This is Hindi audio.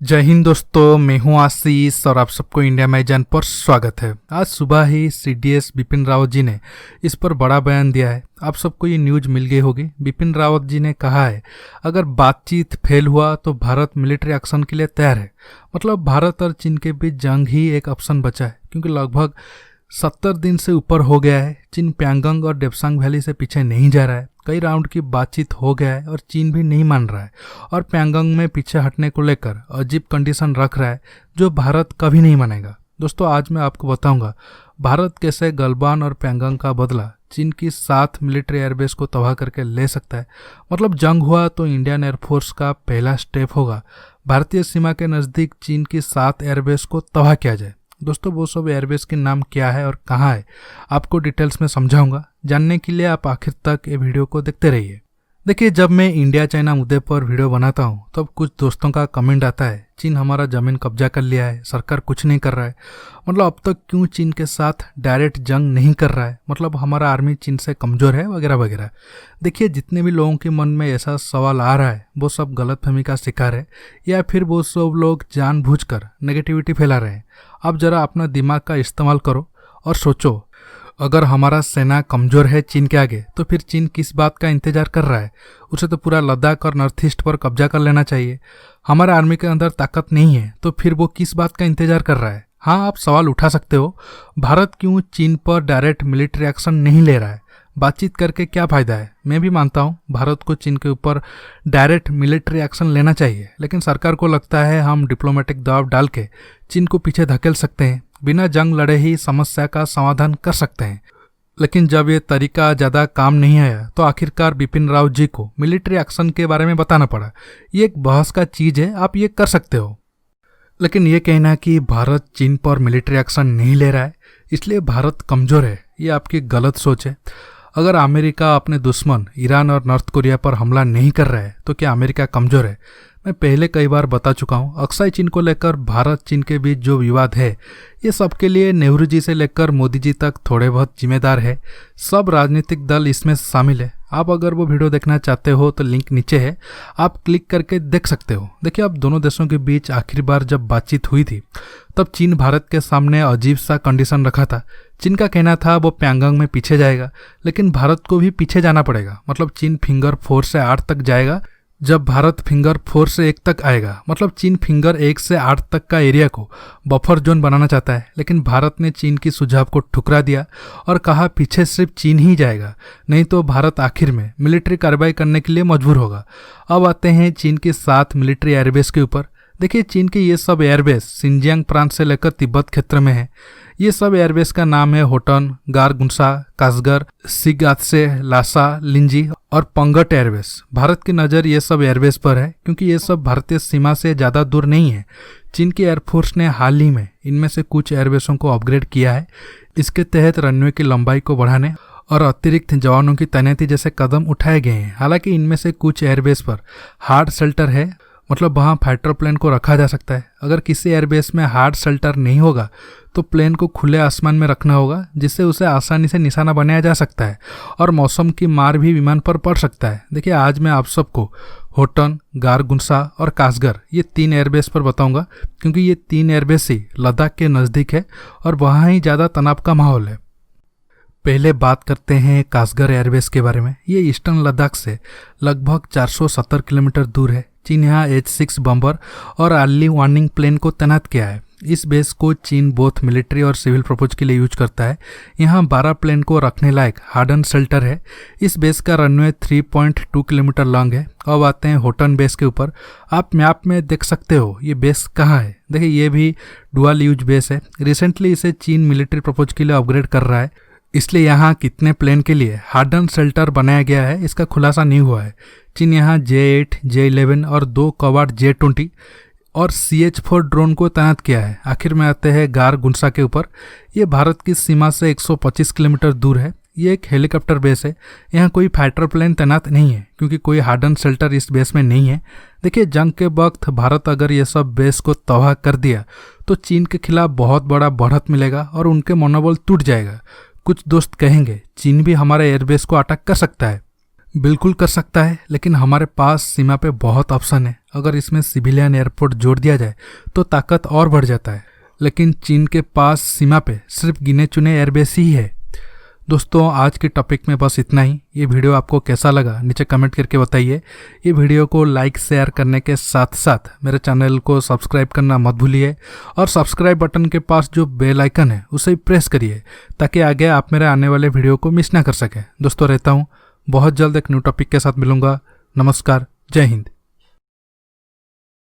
जय हिंद दोस्तों, मैं हूं आशीष और आप सबको इंडिया मैगज़ीन पर स्वागत है। आज सुबह ही सीडीएस बिपिन रावत जी ने इस पर बड़ा बयान दिया है। आप सबको ये न्यूज़ मिल गई होगी। बिपिन रावत जी ने कहा है, अगर बातचीत फेल हुआ तो भारत मिलिट्री एक्शन के लिए तैयार है। मतलब भारत और चीन के बीच जंग ही एक ऑप्शन बचा है, क्योंकि लगभग 70 दिन से ऊपर हो गया है। चीन प्यांगोंग और डेप्सांग वैली से पीछे नहीं जा रहा है। कई राउंड की बातचीत हो गया है और चीन भी नहीं मान रहा है और प्यांगोंग में पीछे हटने को लेकर अजीब कंडीशन रख रहा है जो भारत कभी नहीं मानेगा। दोस्तों, आज मैं आपको बताऊंगा भारत कैसे गलवान और प्यांगोंग का बदला चीन की 7 मिलिट्री एयरबेस को तबाह करके ले सकता है। मतलब जंग हुआ तो इंडियन एयरफोर्स का पहला स्टेप होगा भारतीय सीमा के नज़दीक चीन की 7 एयरबेस को तबाह किया जाए। दोस्तों, वो सब एयरबेस के नाम क्या है और कहाँ है, आपको डिटेल्स में समझाऊंगा। जानने के लिए आप आखिर तक ये वीडियो को देखते रहिए। देखिए, जब मैं इंडिया चाइना मुद्दे पर वीडियो बनाता हूँ तब कुछ दोस्तों का कमेंट आता है, चीन हमारा ज़मीन कब्जा कर लिया है, सरकार कुछ नहीं कर रहा है। मतलब अब तक क्यों चीन के साथ डायरेक्ट जंग नहीं कर रहा है, मतलब हमारा आर्मी चीन से कमज़ोर है वगैरह वगैरह। देखिए, जितने भी लोगों के मन में ऐसा सवाल आ रहा है वो सब गलतफहमी का शिकार है, या फिर वो सब लोग जानबूझकर नेगेटिविटी फैला रहे हैं। अब जरा अपना दिमाग का इस्तेमाल करो और सोचो, अगर हमारा सेना कमज़ोर है चीन के आगे तो फिर चीन किस बात का इंतजार कर रहा है? उसे तो पूरा लद्दाख और नॉर्थ ईस्ट पर कब्जा कर लेना चाहिए। हमारा आर्मी के अंदर ताकत नहीं है तो फिर वो किस बात का इंतजार कर रहा है? हाँ, आप सवाल उठा सकते हो, भारत क्यों चीन पर डायरेक्ट मिलिट्री एक्शन नहीं ले रहा है? बातचीत करके क्या फ़ायदा है? मैं भी मानता हूँ भारत को चीन के ऊपर डायरेक्ट मिलिट्री एक्शन लेना चाहिए, लेकिन सरकार को लगता है हम डिप्लोमेटिक दबाव डाल के चीन को पीछे धकेल सकते हैं, बिना जंग लड़े ही समस्या का समाधान कर सकते हैं। लेकिन जब ये तरीका ज़्यादा काम नहीं आया तो आखिरकार बिपिन रावत जी को मिलिट्री एक्शन के बारे में बताना पड़ा। ये एक बहस का चीज़ है, आप ये कर सकते हो। लेकिन ये कहना कि भारत चीन पर मिलिट्री एक्शन नहीं ले रहा है इसलिए भारत कमज़ोर है, ये आपकी गलत सोच है। अगर अमेरिका अपने दुश्मन ईरान और नॉर्थ कोरिया पर हमला नहीं कर रहा है तो क्या अमेरिका कमज़ोर है? मैं पहले कई बार बता चुका हूँ, अक्साई चीन को लेकर भारत चीन के बीच जो विवाद है ये सबके लिए नेहरू जी से लेकर मोदी जी तक थोड़े बहुत जिम्मेदार है। सब राजनीतिक दल इसमें शामिल है। आप अगर वो वीडियो देखना चाहते हो तो लिंक नीचे है, आप क्लिक करके देख सकते हो। देखिए, अब दोनों देशों के बीच आखिरी बार जब बातचीत हुई थी तब चीन भारत के सामने अजीब सा कंडीशन रखा था। चीन का कहना था वो प्यांगोंग में पीछे जाएगा, लेकिन भारत को भी पीछे जाना पड़ेगा। मतलब चीन फिंगर 4 से 8 तक जाएगा जब भारत फिंगर 4 से 1 तक आएगा। मतलब चीन फिंगर 1 से 8 तक का एरिया को बफर जोन बनाना चाहता है, लेकिन भारत ने चीन की सुझाव को ठुकरा दिया और कहा पीछे सिर्फ चीन ही जाएगा, नहीं तो भारत आखिर में मिलिट्री कार्रवाई करने के लिए मजबूर होगा। अब आते हैं चीन की 7 मिलिट्री एयरबेस के ऊपर। देखिए, चीन के ये सब एयरबेस सिंजियांग प्रांत से लेकर तिब्बत क्षेत्र में है। ये सब एयरबेस का नाम है होटन, गारगुंसा, कासगर, सिगात्से, लासा, लिंजी और पंगट एयरबेस। भारत की नज़र ये सब एयरबेस पर है क्योंकि ये सब भारतीय सीमा से ज़्यादा दूर नहीं है। चीन की एयरफोर्स ने हाल ही में इनमें से कुछ एयरबेसों को अपग्रेड किया है। इसके तहत रनवे की लंबाई को बढ़ाने और अतिरिक्त जवानों की तैनाती जैसे कदम उठाए गए हैं। हालांकि इनमें से कुछ एयरबेस पर हार्ड शेल्टर है, मतलब वहाँ फाइटर प्लेन को रखा जा सकता है। अगर किसी एयरबेस में हार्ड शेल्टर नहीं होगा तो प्लेन को खुले आसमान में रखना होगा, जिससे उसे आसानी से निशाना बनाया जा सकता है और मौसम की मार भी विमान पर पड़ सकता है। देखिए, आज मैं आप सबको होटन, गारगुंसा और कासगर ये 3 एयरबेस पर बताऊंगा, क्योंकि ये 3 एयरबेस ही लद्दाख के नज़दीक है और वहाँ ही ज़्यादा तनाव का माहौल है। पहले बात करते हैं कासगर एयरबेस के बारे में। ये ईस्टर्न लद्दाख से लगभग 470 किलोमीटर दूर है। चीन यहाँ H-6 बम्बर और अर्ली वार्निंग प्लेन को तैनात किया है। इस बेस को चीन बोथ मिलिट्री और सिविल पर्पज के लिए यूज करता है। यहाँ 12 प्लेन को रखने लायक हार्डन शेल्टर है। इस बेस का रनवे 3.2 किलोमीटर लॉन्ग है। अब आते हैं होटन बेस के ऊपर। आप मैप में देख सकते हो ये बेस कहाँ है। देखिए, ये भी डुअल यूज बेस है। रिसेंटली इसे चीन मिलिट्री पर्पज के लिए अपग्रेड कर रहा है, इसलिए यहाँ कितने प्लेन के लिए हार्डन शेल्टर बनाया गया है इसका खुलासा नहीं हुआ है। चीन यहाँ J-8, J-11 और 2 कवाड J-20 और CH-4 ड्रोन को तैनात किया है। आखिर में आते हैं गारगुंसा के ऊपर। ये भारत की सीमा से 125 किलोमीटर दूर है। ये एक हेलीकॉप्टर बेस है। यहाँ कोई फाइटर प्लेन तैनात नहीं है क्योंकि कोई हार्डन शेल्टर इस बेस में नहीं है। देखिए, जंग के वक्त भारत अगर ये सब बेस को तबाह कर दिया तो चीन के खिलाफ बहुत बड़ा बढ़त मिलेगा और उनके मनोबल टूट जाएगा। कुछ दोस्त कहेंगे चीन भी हमारे एयरबेस को अटैक कर सकता है। बिल्कुल कर सकता है, लेकिन हमारे पास सीमा पे बहुत ऑप्शन है। अगर इसमें सिविलियन एयरपोर्ट जोड़ दिया जाए तो ताकत और बढ़ जाता है। लेकिन चीन के पास सीमा पे सिर्फ गिने चुने एयरबेस ही है। दोस्तों, आज के टॉपिक में बस इतना ही। ये वीडियो आपको कैसा लगा नीचे कमेंट करके बताइए। ये वीडियो को लाइक शेयर करने के साथ साथ मेरे चैनल को सब्सक्राइब करना मत भूलिए और सब्सक्राइब बटन के पास जो बेल आइकन है उसे प्रेस करिए ताकि आगे आप मेरे आने वाले वीडियो को मिस ना कर सकें। दोस्तों, रहता हूँ। बहुत जल्द एक न्यू टॉपिक के साथ मिलूंगा। नमस्कार, जय हिंद।